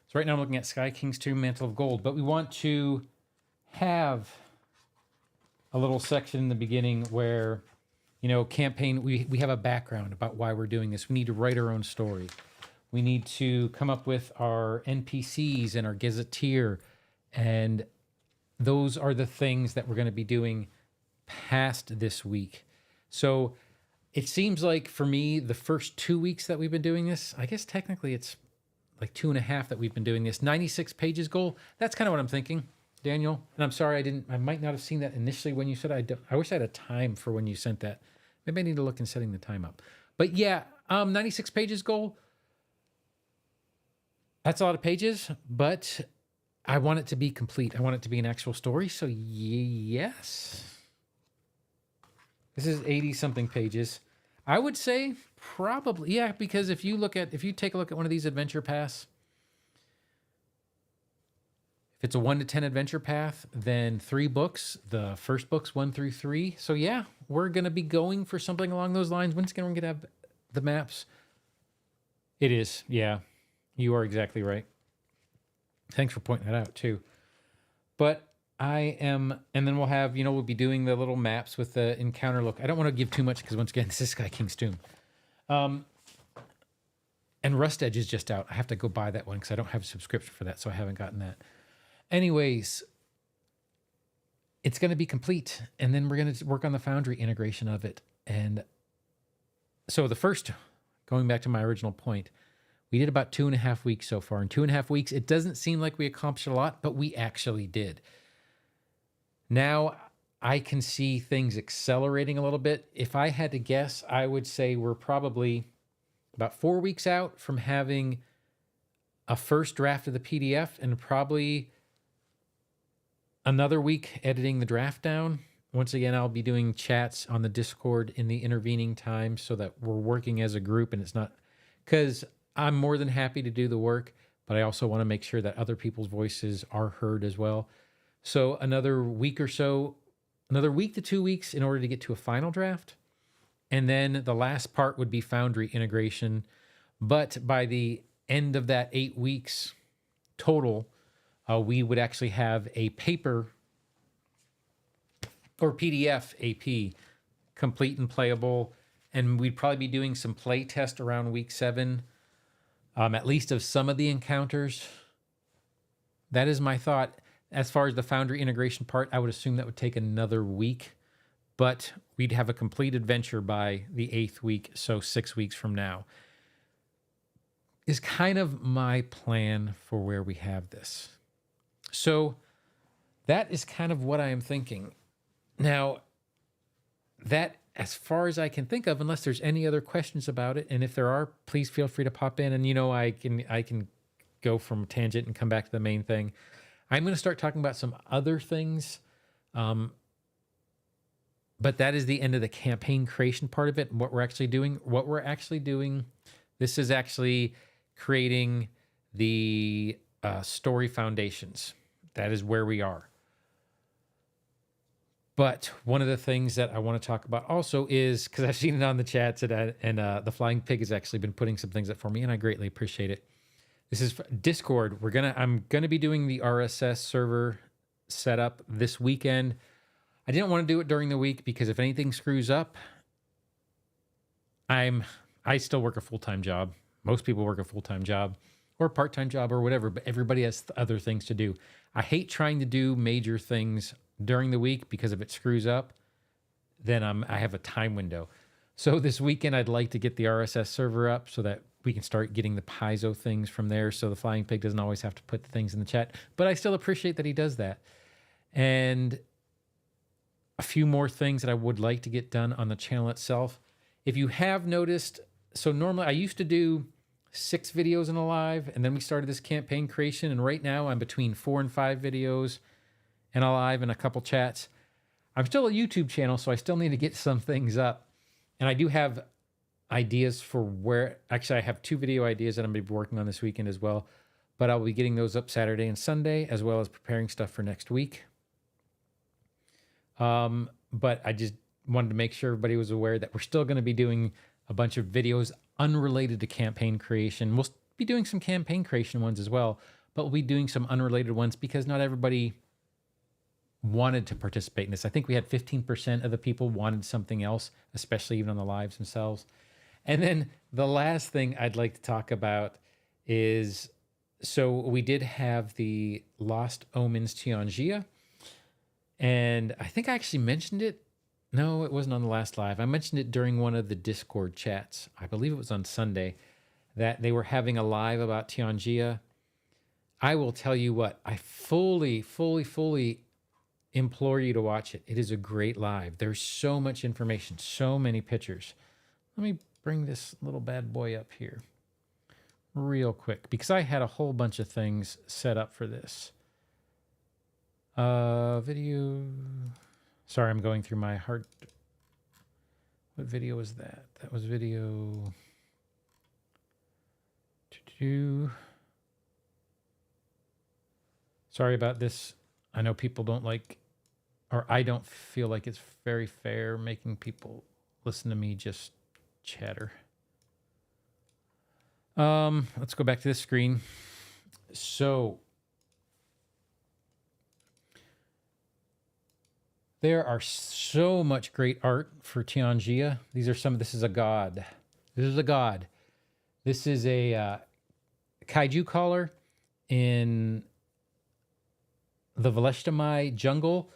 S1: So right now I'm looking at Sky King's Tomb, Mantle of Gold, but we want to have a little section in the beginning where, campaign, we have a background about why we're doing this. We need to write our own story. We need to come up with our NPCs and our gazetteer, and those are the things that we're going to be doing past this week. So it seems like for me, the first 2 weeks that we've been doing this, I guess technically it's like 2.5 that we've been doing this 96 pages goal. That's kind of what I'm thinking, Daniel. And I'm sorry, I might not have seen that initially when you said I wish I had a time for when you sent that. Maybe I need to look in setting the time up. But yeah, 96 pages goal. That's a lot of pages, but I want it to be complete. I want it to be an actual story. So yes. This is 80 something pages. I would say probably, yeah, because if you take a look at one of these adventure paths, if it's a 1 to 10 adventure path, then 3 books, the first books 1 through 3. So yeah, we're going to be going for something along those lines. When's going to have the maps? It is. Yeah, you are exactly right. Thanks for pointing that out too. But and then we'll have, we'll be doing the little maps with the encounter look. I don't want to give too much because once again, this is Sky King's Tomb. And Rust Edge is just out. I have to go buy that one because I don't have a subscription for that, so I haven't gotten that. Anyways, it's going to be complete, and then we're going to work on the Foundry integration of it. And so going back to my original point, we did about 2.5 weeks so far. In 2.5 weeks, it doesn't seem like we accomplished a lot, but we actually did. Now I can see things accelerating a little bit. If I had to guess, I would say we're probably about 4 weeks out from having a first draft of the PDF and probably another week editing the draft down. Once again, I'll be doing chats on the Discord in the intervening time so that we're working as a group, and it's not because I'm more than happy to do the work, but I also want to make sure that other people's voices are heard as well. So another week or so, another week to 2 weeks in order to get to a final draft. And then the last part would be Foundry integration. But by the end of that 8 weeks total, we would actually have a paper or PDF AP complete and playable. And we'd probably be doing some play test around week 7, at least of some of the encounters. That is my thought. As far as the Foundry integration part, I would assume that would take another week, but we'd have a complete adventure by the 8th week, so 6 weeks from now. Is kind of my plan for where we have this. So that is kind of what I am thinking. Now, that, as far as I can think of, unless there's any other questions about it, and if there are, please feel free to pop in, and I can go from tangent and come back to the main thing. I'm going to start talking about some other things, but that is the end of the campaign creation part of it. And what we're actually doing, this is actually creating the story foundations. That is where we are. But one of the things that I want to talk about also is, because I've seen it on the chats, and the Flying Pig has actually been putting some things up for me, and I greatly appreciate it. This is Discord. I'm gonna be doing the RSS server setup this weekend. I didn't want to do it during the week because if anything screws up, I still work a full-time job. Most people work a full-time job or a part-time job or whatever, but everybody has other things to do. I hate trying to do major things during the week because if it screws up, then I have a time window. So this weekend, I'd like to get the RSS server up so that we can start getting the Paizo things from there. So the Flying Pig doesn't always have to put the things in the chat, but I still appreciate that he does that. And a few more things that I would like to get done on the channel itself. If you have noticed, so normally I used to do 6 videos in a live, and then we started this campaign creation, and right now I'm between 4 and 5 videos and a live and a couple chats. I'm still a YouTube channel, so I still need to get some things up. And I do have ideas for where, actually I have 2 video ideas that I'm going to be working on this weekend as well, but I'll be getting those up Saturday and Sunday, as well as preparing stuff for next week. But I just wanted to make sure everybody was aware that we're still going to be doing a bunch of videos unrelated to campaign creation. We'll be doing some campaign creation ones as well, but we'll be doing some unrelated ones because not everybody wanted to participate in this. I think we had 15% of the people wanted something else, especially even on the lives themselves. And then the last thing I'd like to talk about is, so we did have the Lost Omens Tianjia, and I think I actually mentioned it. No, it wasn't on the last live. I mentioned it during one of the Discord chats. I believe it was on Sunday that they were having a live about Tianjia. I will tell you what, I fully implore you to watch it. It is a great live. There's so much information, so many pictures. Let me bring this little bad boy up here real quick because I had a whole bunch of things set up for this. Video. Sorry, I'm going through my heart. What video was that? That was video 2. Sorry about this. I know people don't like, or I don't feel like it's very fair making people listen to me just chatter. Let's go back to this screen. So there are so much great art for Tianjia. This is a god. This is a god. This is a kaiju collar in the Veleshtamai jungle.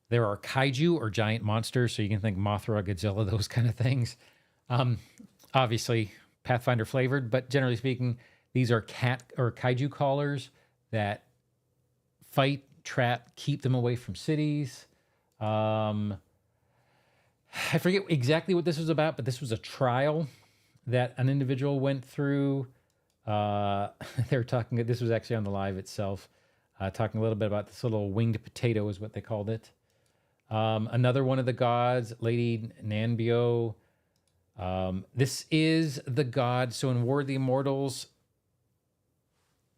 S1: There are kaiju or giant monsters, so you can think Mothra, Godzilla, those kind of things. Obviously, Pathfinder flavored, but generally speaking, these are cat or kaiju collars that fight, trap, keep them away from cities. I forget exactly what this was about, but this was a trial that an individual went through. They were talking, this was actually on the live itself, talking a little bit about this little winged potato is what they called it. Another one of the gods, Lady Nanbyo. This is the god. So in War of the Immortals,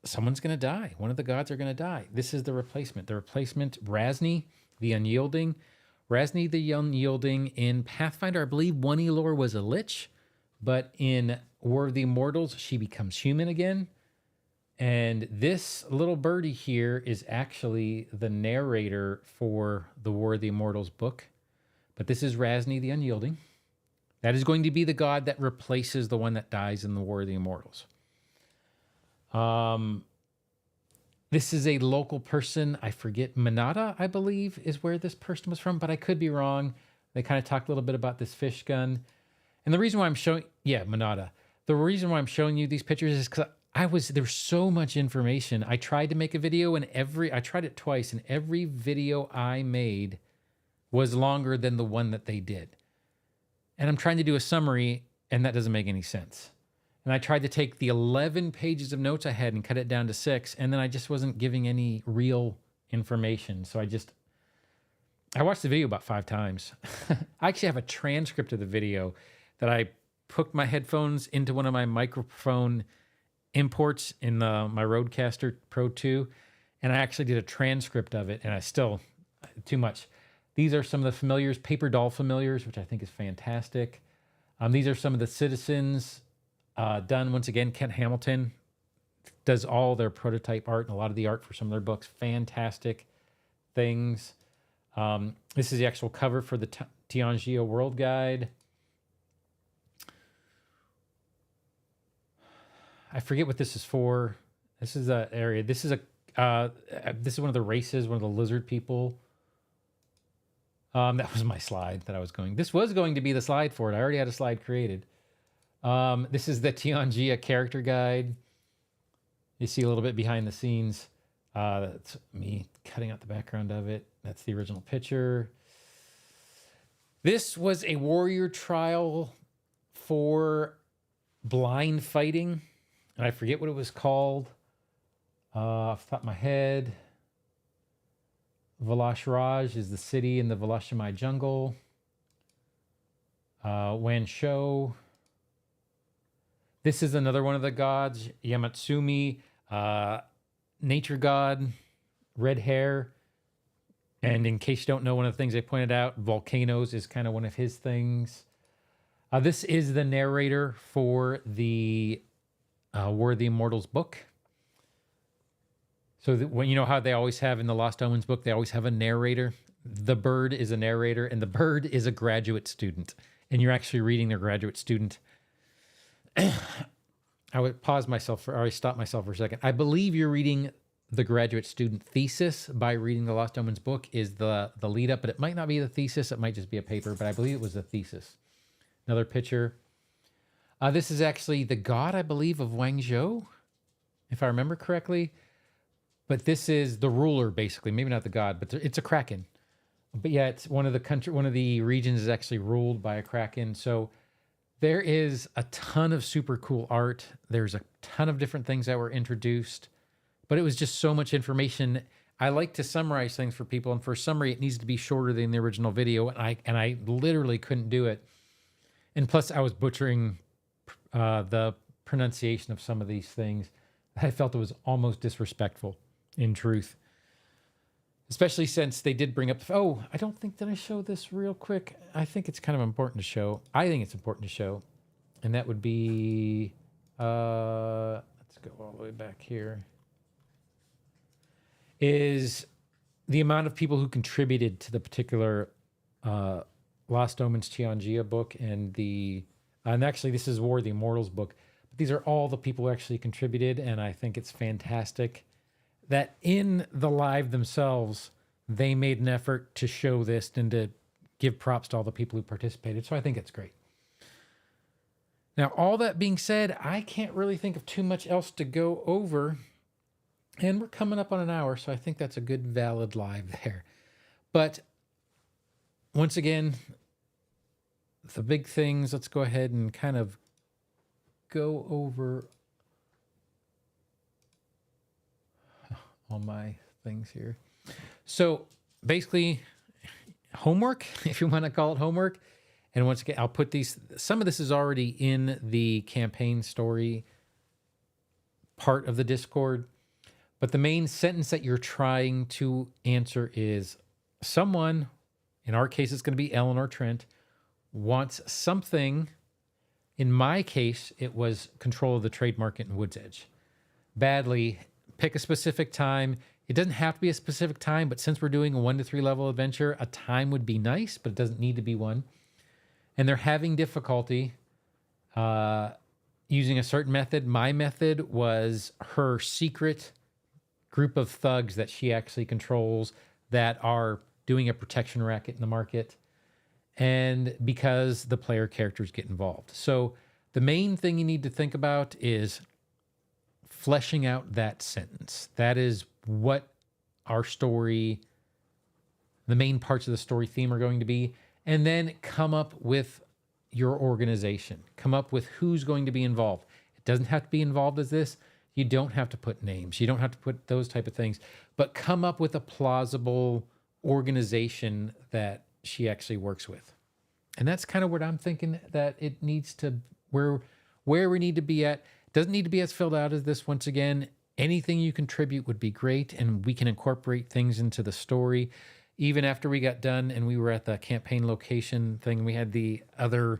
S1: someone's going to die. One of the gods are going to die. This is the replacement. The replacement, Razni, the Unyielding. Razni, the Unyielding. In Pathfinder, I believe one Elor was a lich, but in War of the Immortals, she becomes human again. And this little birdie here is actually the narrator for the War of the Immortals book. But this is Razni, the Unyielding. That is going to be the god that replaces the one that dies in the War of the Immortals. This is a local person. I forget, Manada, I believe, is where this person was from, but I could be wrong. They kind of talked a little bit about this fish gun. And the reason why I'm showing, Manada. The reason why I'm showing you these pictures is because there's so much information. I tried to make a video and I tried it twice, and every video I made was longer than the one that they did. And I'm trying to do a summary, and that doesn't make any sense. And I tried to take the 11 pages of notes I had and cut it down to 6, and then I just wasn't giving any real information. So I watched the video about 5 times. I actually have a transcript of the video that I hooked my headphones into one of my microphone imports in my Rodecaster Pro 2, and I actually did a transcript of it, and too much. These are some of the familiars, paper doll familiars, which I think is fantastic. These are some of the citizens done. Once again, Kent Hamilton does all their prototype art and a lot of the art for some of their books. Fantastic things. This is the actual cover for the Tianjia World Guide. I forget what this is for. This is an area. This is one of the races, one of the lizard people. That was my slide that I was going. This was going to be the slide for it. I already had a slide created. This is the Tianjia character guide. You see a little bit behind the scenes. That's me cutting out the background of it. That's the original picture. This was a warrior trial for blind fighting. And I forget what it was called off the top of my head. Velashraj is the city in the Velashamai jungle. Wanshou. This is another one of the gods. Yamatsumi, nature god, red hair. And in case you don't know, one of the things they pointed out, volcanoes is kind of one of his things. This is the narrator for the War of the Immortals book. So when you know how they always have in the Lost Omens book, they always have a narrator. The bird is a narrator, and the bird is a graduate student. And you're actually reading their graduate student. I would stop myself for a second. I believe you're reading the graduate student thesis by reading the Lost Omens book is the lead up, but it might not be the thesis. It might just be a paper, but I believe it was the thesis. Another picture. This is actually the god, I believe, of Wangzhou, if I remember correctly. But this is the ruler, basically. Maybe not the god, but it's a kraken. But yeah, it's one of the regions is actually ruled by a kraken. So there is a ton of super cool art. There's a ton of different things that were introduced, but it was just so much information. I like to summarize things for people, and for summary, it needs to be shorter than the original video, and I literally couldn't do it. And plus, I was butchering the pronunciation of some of these things. I felt it was almost disrespectful, in truth. Especially since they did bring up, I don't think that I show this real quick. I think it's kind of important to show. I think it's important to show. And that would be, let's go all the way back here, is the amount of people who contributed to the particular Lost Omens Tianjia book and actually this is War of the Immortals book. But these are all the people who actually contributed, and I think it's fantastic that in the live themselves, they made an effort to show this and to give props to all the people who participated. So I think it's great. Now, all that being said, I can't really think of too much else to go over. And we're coming up on an hour, so I think that's a good, valid live there. But once again, the big things, let's go ahead and kind of go over all my things here. So basically, homework, if you want to call it homework. And once again, I'll put some of this is already in the campaign story part of the Discord. But the main sentence that you're trying to answer is someone, in our case, it's going to be Eleanor Trent, wants something. In my case, it was control of the trade market in Wood's Edge. Badly. Pick a specific time. It doesn't have to be a specific time, but since we're doing a 1 to 3 level adventure, a time would be nice, but it doesn't need to be one. And they're having difficulty using a certain method. My method was her secret group of thugs that she actually controls that are doing a protection racket in the market. And because the player characters get involved. So the main thing you need to think about is fleshing out that sentence. That is what our story, the main parts of the story theme are going to be. And then come up with your organization. Come up with who's going to be involved. It doesn't have to be involved as this. You don't have to put names. You don't have to put those type of things. But come up with a plausible organization that she actually works with. And that's kind of what I'm thinking that it needs to, where we need to be at. Doesn't need to be as filled out as this. Once again, anything you contribute would be great, and we can incorporate things into the story. even after we got done and we were at the campaign location thing, we had there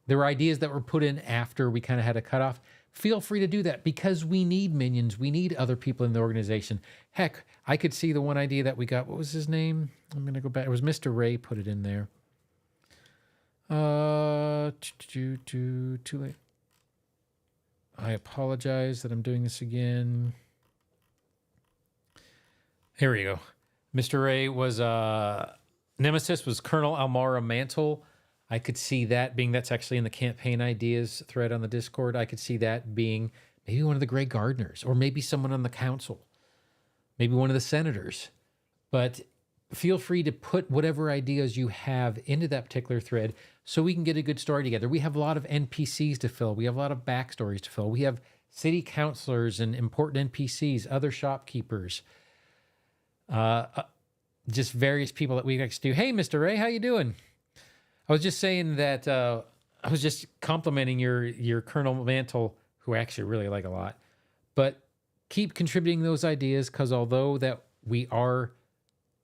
S1: were ideas that were put in after we kind of had a cutoff. Feel free to do that because we need minions. We need other people in the organization. Heck, I could see the one idea that we got. What was his name? I'm going to go back. It was Mr. Ray put it in there. Too late. I apologize that I'm doing this again. Here we go. Mr. Ray was Nemesis was Colonel Almara Mantle. I could see that being, that's actually in the campaign ideas thread on the Discord. I could see that being maybe one of the Grey Gardeners, or maybe someone on the council, maybe one of the senators. But feel free to put whatever ideas you have into that particular thread so we can get a good story together. We have a lot of NPCs to fill. We have a lot of backstories to fill. We have city councilors and important NPCs, other shopkeepers, just various people that we like to do. Hey, Mr. Ray, how you doing? I was just saying that I was just complimenting your Colonel Mantle, who I actually really like a lot. But keep contributing those ideas, because although that we are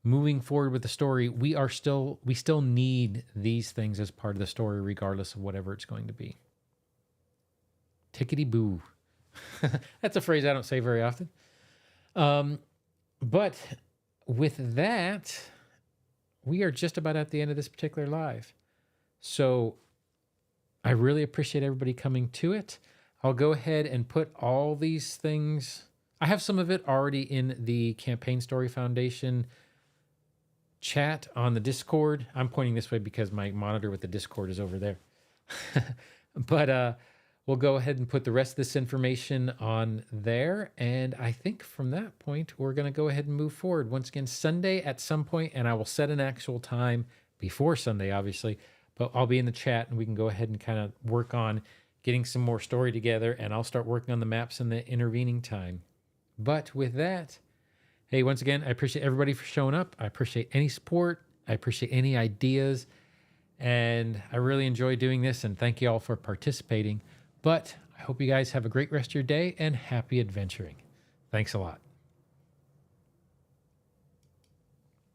S1: moving forward with the story, we still need these things as part of the story, regardless of whatever it's going to be. Tickety boo. That's a phrase I don't say very often. But with that, we are just about at the end of this particular live. So I really appreciate everybody coming to it. I'll go ahead and put all these things. I have some of it already in the Campaign Story Foundation chat on the Discord. I'm pointing this way because my monitor with the Discord is over there. But we'll go ahead and put the rest of this information on there. And I think from that point, we're going to go ahead and move forward. Once again, Sunday at some point, and I will set an actual time before Sunday, obviously. But I'll be in the chat and we can go ahead and kind of work on getting some more story together, and I'll start working on the maps in the intervening time. But with that, hey, once again, I appreciate everybody for showing up. I appreciate any support. I appreciate any ideas. And I really enjoy doing this, and thank you all for participating. But I hope you guys have a great rest of your day and happy adventuring. Thanks a lot.